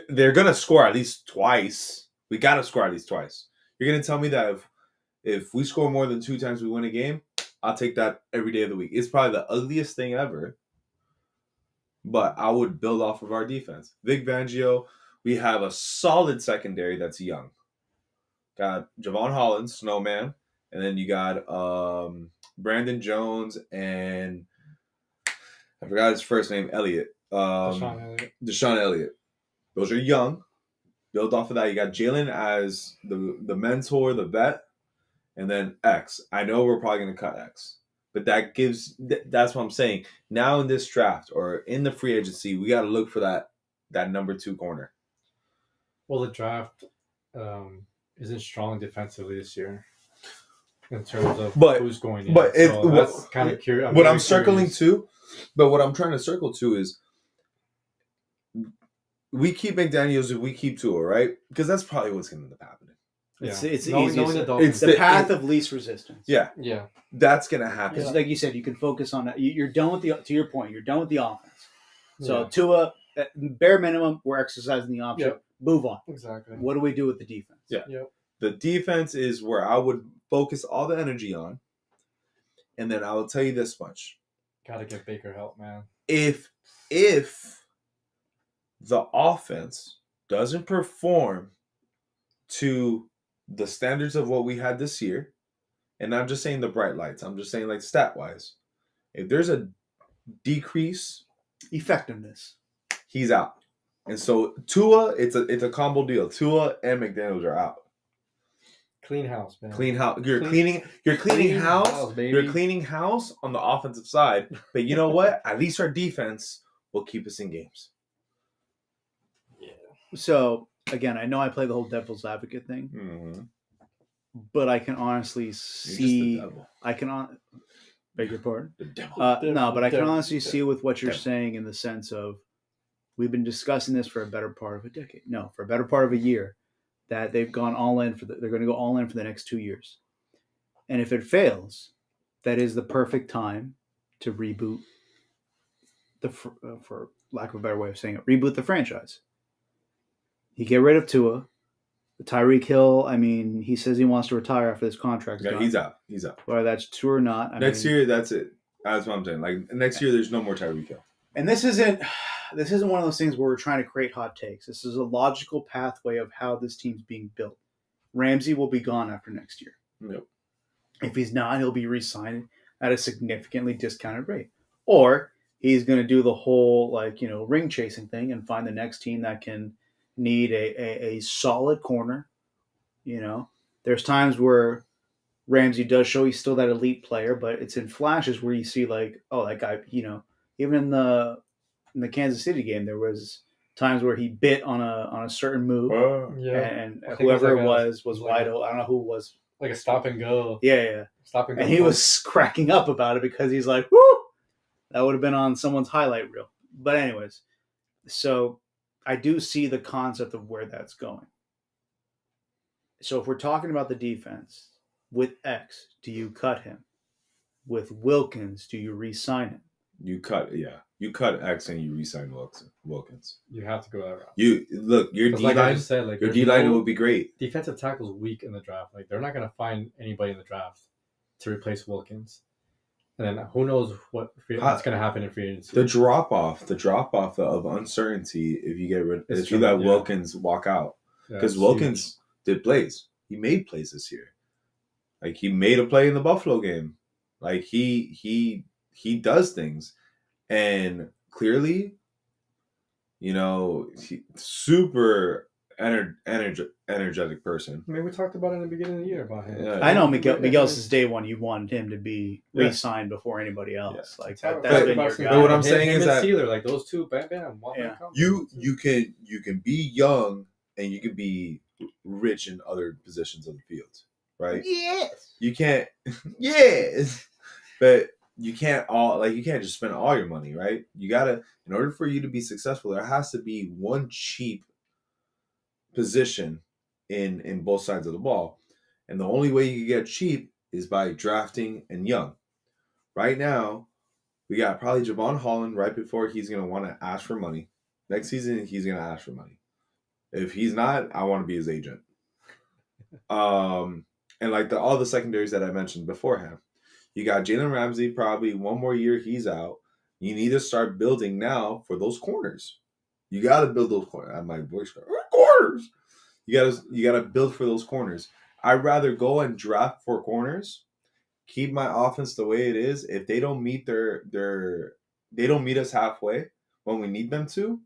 They're going to score at least twice. We got to score at least twice. You're going to tell me that if we score more than 2 times, we win a game? I'll take that every day of the week. It's probably the ugliest thing ever. But I would build off of our defense. Vic Fangio, we have a solid secondary that's young. Got Javon Holland, Snowman. And then you got Brandon Jones and I forgot his first name, Elliott. Deshaun Elliott. Those are young. Build off of that. You got Jalen as the mentor, the vet, and then X. I know we're probably going to cut X, but that's what I'm saying. Now in this draft or in the free agency, we got to look for that number 2 corner. Well, the draft isn't strong defensively this year in terms of who's going in. But that's kind of curious. What I'm circling to, but what I'm trying to circle to is. We keep McDaniels if we keep Tua, right? Because that's probably what's going to end up happening. It's the knowing easiest. Dolphins. It's the path of least resistance. Yeah. That's going to happen. Because, like you said, you can focus on that. You're done with to your point, you're done with the offense. So Tua, at bare minimum, we're exercising the option. Yep. Move on. Exactly. What do we do with the defense? Yeah. Yep. The defense is where I would focus all the energy on. And then I will tell you this much. Got to get Baker help, man. If the offense doesn't perform to the standards of what we had this year, and I'm just saying the bright lights, I'm just saying like stat-wise, if there's a decrease, effectiveness, he's out. And so Tua, it's a combo deal. Tua and McDaniels are out. Clean house, man. Clean house. You're cleaning house. Baby. You're cleaning house on the offensive side. But you know what? At least our defense will keep us in games. So, again, I know I play the whole devil's advocate thing, but I can honestly see. Beg your pardon? The devil. No, but I can honestly see with what you're saying in the sense of we've been discussing this for a better part of a decade. No, for a better part of a year, that they've gone all in they're going to go all in for the next 2 years. And if it fails, that is the perfect time to reboot for lack of a better way of saying it, reboot the franchise. You get rid of Tua. Tyreek Hill, I mean, he says he wants to retire after this contract. Yeah, he's out. He's out. Whether that's true or not. Next year, that's it. That's what I'm saying. Like next year, there's no more Tyreek Hill. And this isn't one of those things where we're trying to create hot takes. This is a logical pathway of how this team's being built. Ramsey will be gone after next year. Yep. If he's not, he'll be re-signed at a significantly discounted rate. Or he's going to do the whole ring chasing thing and find the next team that can need a solid corner. There's times where Ramsey does show he's still that elite player, but it's in flashes where you see that guy, even in the Kansas City game, there was times where he bit on a certain move, and whoever it was wide open. I don't know who it was. Like a stop and go. Yeah. Stop and go. And he was cracking up about it because he's like, whoo! That would have been on someone's highlight reel. But anyways, so I do see the concept of where that's going. So if we're talking about the defense, with X, do you cut him? With Wilkins, do you re-sign him? You cut X and you re-sign Wilkins. You have to go that route. Your D-line, like I just said, your D-line would be great. Defensive tackle's weak in the draft. Like they're not going to find anybody in the draft to replace Wilkins. And then who knows what's going to happen in free agency. The drop off of uncertainty if you get rid, if you let Wilkins walk out, because Wilkins did plays. He made plays this year. Like he made a play in the Buffalo game. Like he does things, and clearly, super energetic person. I mean, we talked about it in the beginning of the year about him. Yeah. I know Miguel since day one. You wanted him to be re-signed before anybody else. Yeah. Like that's been your guy. But what I'm saying is that Steeler, like those two, bam. You can be young and you can be rich in other positions of the field, right? Yes. You can't. Yes, but you can't just spend all your money, right? You gotta, in order for you to be successful, there has to be one cheap position in both sides of the ball, and the only way you can get cheap is by drafting and young. Right now, We got probably Javon Holland right before he's going to want to ask for money. Next season, he's going to ask for money. If he's not, I want to be his agent. And like all the secondaries that I mentioned beforehand. You got Jalen Ramsey, probably one more year, he's out. You need to start building now for those corners. You got to build those corners. My voice corners. You got to build for those corners. I'd rather go and draft 4 corners, keep my offense the way it is. If they don't meet they don't meet us halfway when we need them to,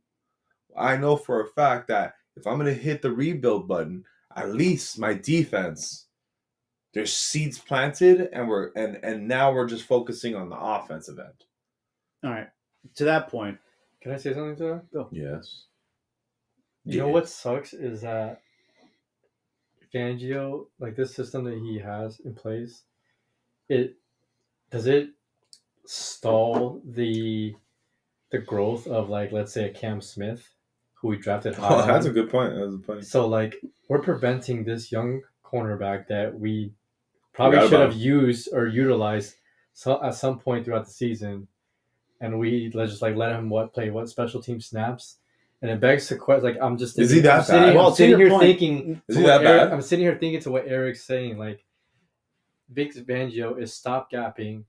I know for a fact that if I'm going to hit the rebuild button, at least my defense, there's seeds planted, and now we're just focusing on the offensive end. All right. To that point, Can I say something to that? go. Yes. You know what sucks is that Fangio, like this system that he has in place, it stall the growth of, like, let's say a Cam Smith, who we drafted high. Oh, that's a good point. That's a point. So like we're preventing this young cornerback that we probably should have used or utilized at some point throughout the season, and let's just like let him play special team snaps. And it begs the question, like, I'm just thinking, is he that bad? I'm sitting here thinking, is he that bad? I'm sitting here thinking to what Eric's saying, like, Vic Fangio is stopgapping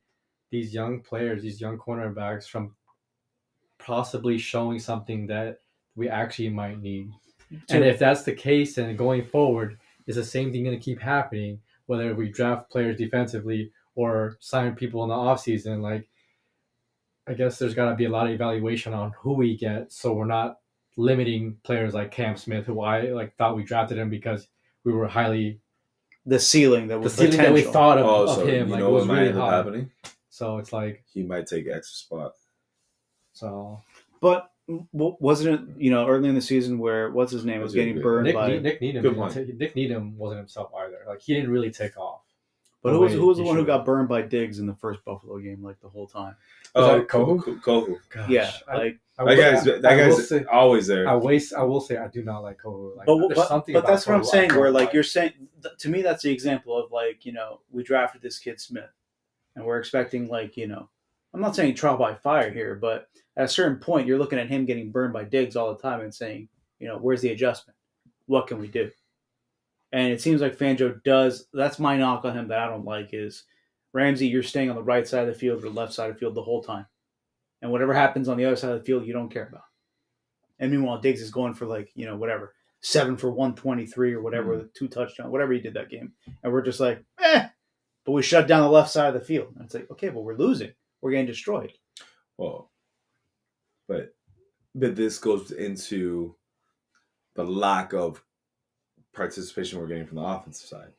these young players, these young cornerbacks from possibly showing something that we actually might need. And if that's the case, then going forward, is the same thing going to keep happening, whether we draft players defensively or sign people in the offseason? Like, I guess there's got to be a lot of evaluation on who we get, so we're not limiting players like Cam Smith, who I thought we drafted him because we were highly the ceiling that we thought of so him. You like, know it was what might really end up high. happening? So it's like he might take an extra spot. So, but wasn't it early in the season where what's his name was getting burned by Nick Needham? Nick Needham wasn't himself either. Like, he didn't really take off. But who was the one who got burned by Diggs in the first Buffalo game, like the whole time? Was that Kohu? Kohu. Yeah, that guy's always there. I will say I do not like Kohu. Like, but that's what I'm saying. Where like you're saying, to me, that's the example of like we drafted this kid Smith, and we're expecting I'm not saying trial by fire here, but at a certain point, you're looking at him getting burned by Diggs all the time and saying, where's the adjustment? What can we do? And it seems like Fangio does. That's my knock on him that I don't like is, Ramsey, you're staying on the right side of the field or the left side of the field the whole time. And whatever happens on the other side of the field, you don't care about. And meanwhile, Diggs is going for 7 for 123 or whatever, 2 touchdowns, whatever he did that game. And we're just like, but we shut down the left side of the field. And it's like, okay, but we're losing. We're getting destroyed. Well, but this goes into the lack of participation we're getting from the offensive side.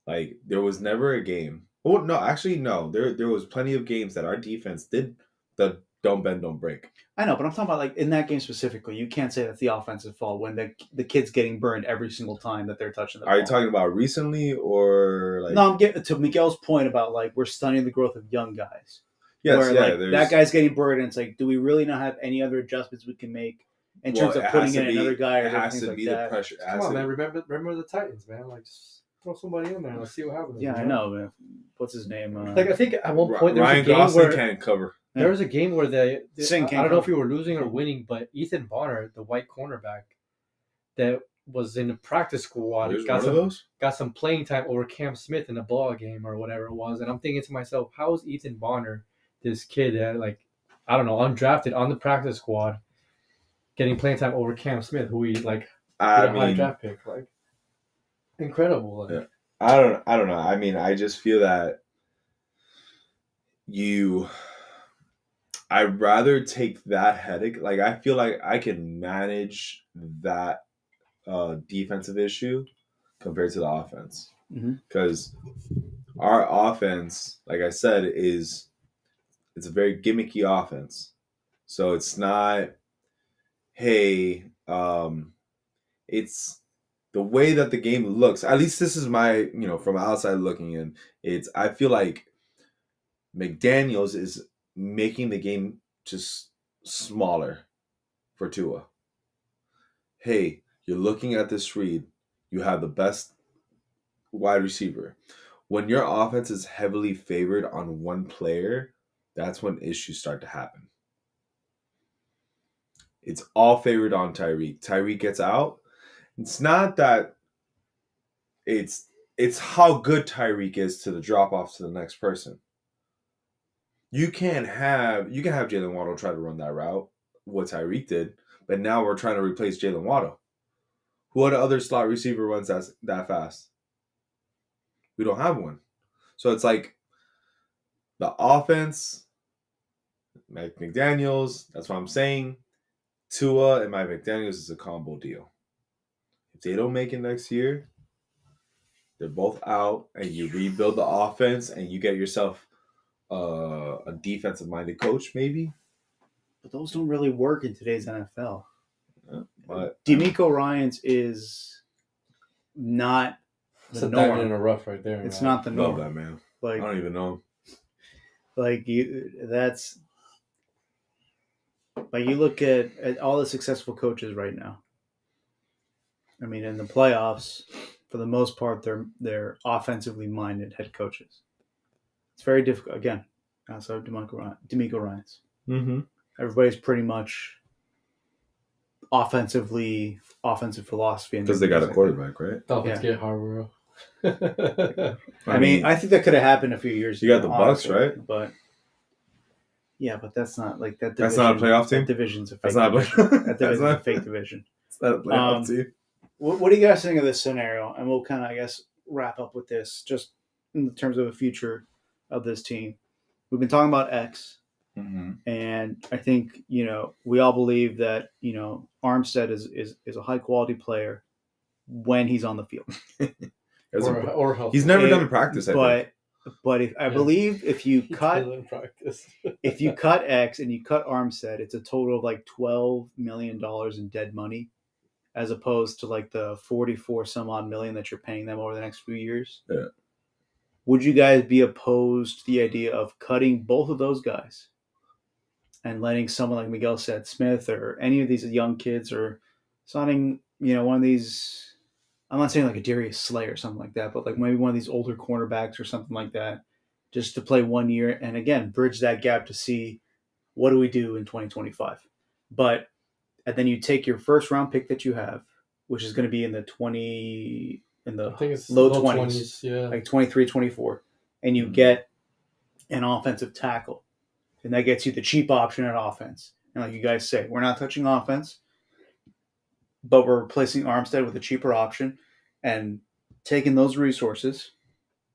Like, there was never a game. Oh no, actually no. There was plenty of games that our defense did the don't bend, don't break. I know, but I'm talking about like in that game specifically. You can't say that's the offensive fault when the kid's getting burned every single time that they're touching the ball. Are you talking about recently or like? No, I'm getting to Miguel's point about like we're stunning the growth of young guys. Yes, where that guy's getting burned, and it's like, do we really not have any other adjustments we can make in terms of putting in another guy or has to like be that? The pressure. Come on, man! Remember the Titans, man! Like, just throw somebody in there. Let's see what happens. Yeah, I know, man. What's his name? Like, I think at one point there was Ryan a game Gosling where can't cover. There was a game where I don't know if we were losing or winning, but Ethan Bonner, the white cornerback, that was in the practice squad, got some playing time over Cam Smith in a ball game or whatever it was. And I'm thinking to myself, how is Ethan Bonner, this kid that, like, I don't know, undrafted on the practice squad, getting playing time over Cam Smith, who we high draft pick, like, incredible. Like. Yeah. I don't know. I mean, I just feel that I'd rather take that headache. Like, I feel like I can manage that defensive issue compared to the offense. Because our offense, like I said, it's a very gimmicky offense. So it's not, hey, it's the way that the game looks. At least this is my, from outside looking in. I feel like McDaniel's is making the game just smaller for Tua. Hey, you're looking at this read. You have the best wide receiver. When your offense is heavily favored on one player, that's when issues start to happen. It's all favored on Tyreek. Tyreek gets out. It's not that it's how good Tyreek is to the drop off to the next person. You can have Jalen Waddle try to run that route, what Tyreek did, but now we're trying to replace Jalen Waddle. Who other slot receiver runs that fast? We don't have one. So it's like the offense, Mike McDaniels, that's what I'm saying. Tua and Mike McDaniels is a combo deal. If they don't make it next year, they're both out, and you rebuild the offense, and you get yourself a defensive-minded coach, maybe. But those don't really work in today's NFL. But D'Amico Ryans is not It's the a diamond in norm. a rough right there. It's man. not the love norm. that man. I Like, don't even know him. like you look at all the successful coaches right now. I mean, in the playoffs, for the most part, they're offensively minded head coaches. It's very difficult. Again, outside of D'Amico Ryans. Mm-hmm. Everybody's pretty much offensive philosophy. Because they got a quarterback, right? Dolphins get Harbaugh. I mean, I think that could have happened a few years ago. You got the Bucks, right? But yeah, but that's not like that. That's not a playoff team? That division's a fake That's not a division. playoff. That division's a fake division. It's not a playoff team. What do you guys think of this scenario? And we'll kind of, I guess, wrap up with this just in terms of the future of this team. We've been talking about X, and I think we all believe that Armstead is a high quality player when he's on the field. or healthy. He's never done a practice, I think. But I believe if you cut practice. if you cut X and you cut Armstead, it's a total of like $12 million in dead money, as opposed to like the 44 some odd million that you're paying them over the next few years. Yeah. Would you guys be opposed to the idea of cutting both of those guys and letting someone like Miguel said, Smith, or any of these young kids, or signing, one of these, I'm not saying like a Darius Slay or something like that, but like maybe one of these older cornerbacks or something like that, just to play 1 year and again bridge that gap to see what do we do in 2025. And then you take your first round pick that you have, which is going to be in the I think it's low 20s, yeah. like 23, 24, and you get an offensive tackle, and that gets you the cheap option at offense. And like you guys say, we're not touching offense, but we're replacing Armstead with a cheaper option and taking those resources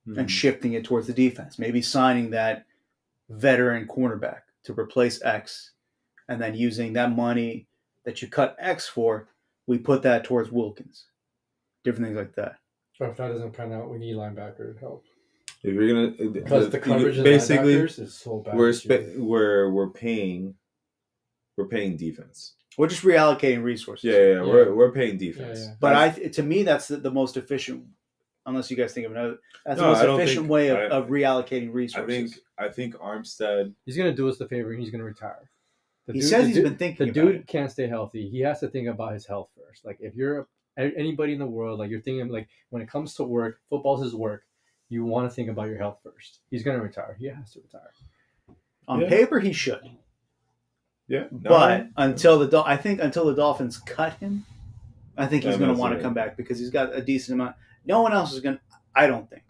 and shifting it towards the defense. Maybe signing that veteran cornerback to replace X, and then using that money that you cut X for, we put that towards Wilkins. Different things like that. But if that doesn't pan out, we need linebacker help. If you're gonna, Because the coverage basically, of linebackers is so bad. we're paying defense. We're just reallocating resources. Yeah. We're paying defense. Yeah. But to me, that's the most efficient. Unless you guys think of another, that's the most efficient way of reallocating resources. I think Armstead. He's gonna do us the favor, and he's gonna retire. He says he's been thinking. The dude can't stay healthy. He has to think about his health first. Like if you're anybody in the world, like you're thinking, like when it comes to work, football's his work. You want to think about your health first. He's gonna retire. He has to retire. On paper, he should. Yeah, but until the Dolphins cut him, I think he's going to want to come back because he's got a decent amount. No one else is going to. I don't think.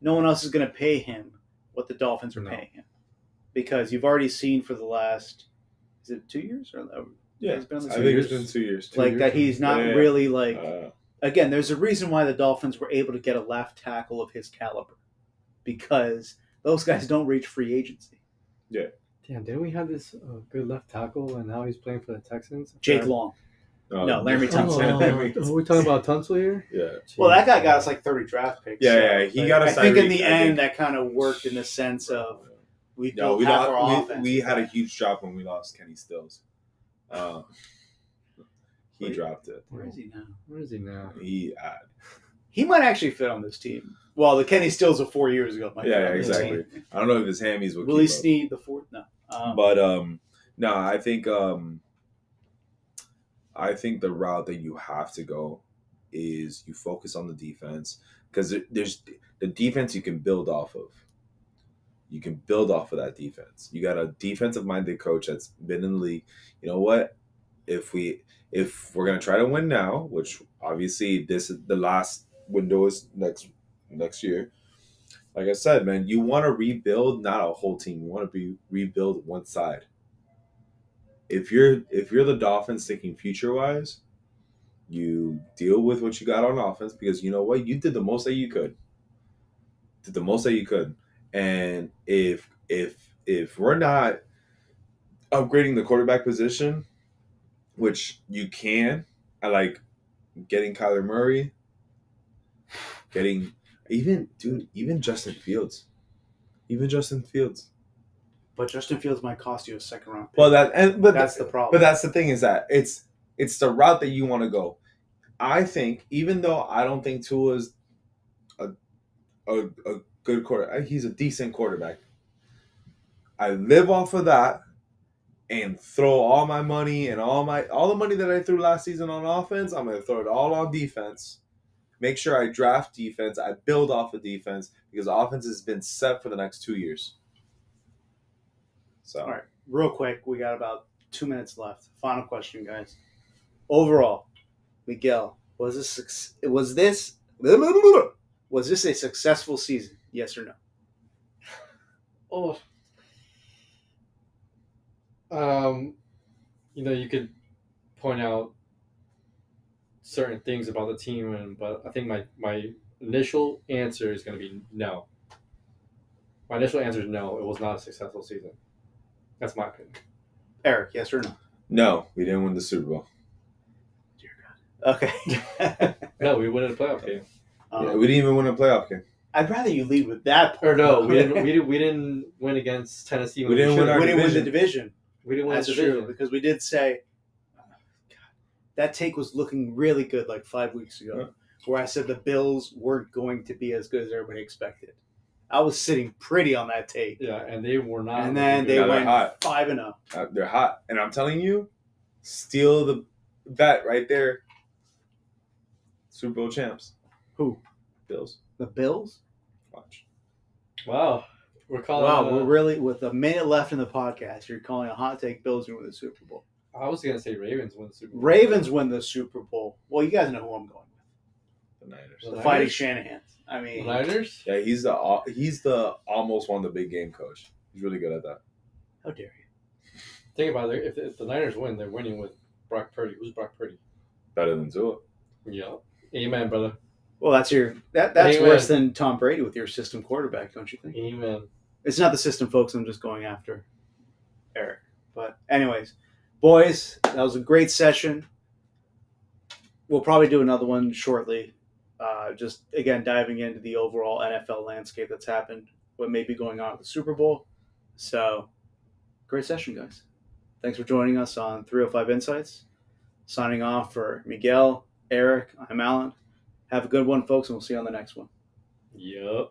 No one else is going to pay him what the Dolphins are paying him, because you've already seen for the last. Is it 2 years or? Yeah, it's been I think it's been 2 years. That he's not really like. Again, there's a reason why the Dolphins were able to get a left tackle of his caliber, because those guys don't reach free agency. Yeah. Damn, didn't we have this good left tackle, and now he's playing for the Texans? Jake Long. No, Larry Tunsil. Are we talking about Tunsil here? Yeah. Jeez. Well, that guy got us like 30 draft picks. Yeah, he got us. I think in the end that kind of worked in the sense of we built half our offense. We had a huge drop when we lost Kenny Stills. He dropped it. Where is he now? He might actually fit on this team. Well, the Kenny Stills of 4 years ago. Yeah, exactly. I don't know if his hammies will. Will he sneak the fourth? No. But no, I think the route that you have to go is you focus on the defense, because there's the defense you can build off of. You can build off of that defense. You got a defensive-minded coach that's been in the league. You know what? If we're gonna try to win now, which obviously this is the last window is next year. Like I said, man, you want to rebuild not a whole team. You want to rebuild one side. If you're the Dolphins thinking future wise, you deal with what you got on offense because you know what, you did the most that you could. And if we're not upgrading the quarterback position, which you can, I like getting Kyler Murray, getting even Justin Fields. But Justin Fields might cost you a second round pick. Well, that's the problem. But that's the thing is that it's the route that you want to go. I think even though I don't think Tua's a good quarterback, he's a decent quarterback. I live off of that and throw all my money and all the money that I threw last season on offense. I'm gonna throw it all on defense. Make sure I draft defense. I build off of defense because offense has been set for the next 2 years. So, all right, real quick, we got about 2 minutes left. Final question, guys. Overall, Miguel, was this a successful season? Yes or no? You could point out certain things about the team, but I think my initial answer is going to be no. My initial answer is no. It was not a successful season. That's my opinion. Eric, yes or no? No, we didn't win the Super Bowl. Dear God. Okay. No, we won a playoff game. Yeah, we didn't even win a playoff game. I'd rather you lead with that part. Or no, we didn't win against Tennessee. We didn't win the division. We didn't win That's the division. true, because we did say that take was looking really good like 5 weeks ago, where I said the Bills weren't going to be as good as everybody expected. I was sitting pretty on that take. Yeah, and they were not. And then they went 5-0. They're hot. And I'm telling you, steal the bet right there. Super Bowl champs. Who? Bills. The Bills? Watch. Wow. We're really, with a minute left in the podcast, you're calling a hot take Bills win the Super Bowl. I was going to say Ravens win the Super Bowl. Ravens win the Super Bowl. Well, you guys know who I'm going with. The Niners. The Fighting Shanahans. I mean, the Niners? Yeah, he's the almost won the big game coach. He's really good at that. How dare you? Think about it. If the Niners win, they're winning with Brock Purdy. Who's Brock Purdy? Better than Tua. Yeah. Amen, brother. Well, that's worse than Tom Brady with your system quarterback, don't you think? Amen. It's not the system, folks. I'm just going after Eric. But anyways, boys, that was a great session. We'll probably do another one shortly. Just, again, diving into the overall NFL landscape that's happened, what may be going on at the Super Bowl. So, great session, guys. Thanks for joining us on 305 Insights. Signing off for Miguel, Eric, I'm Alan. Have a good one, folks, and we'll see you on the next one. Yep.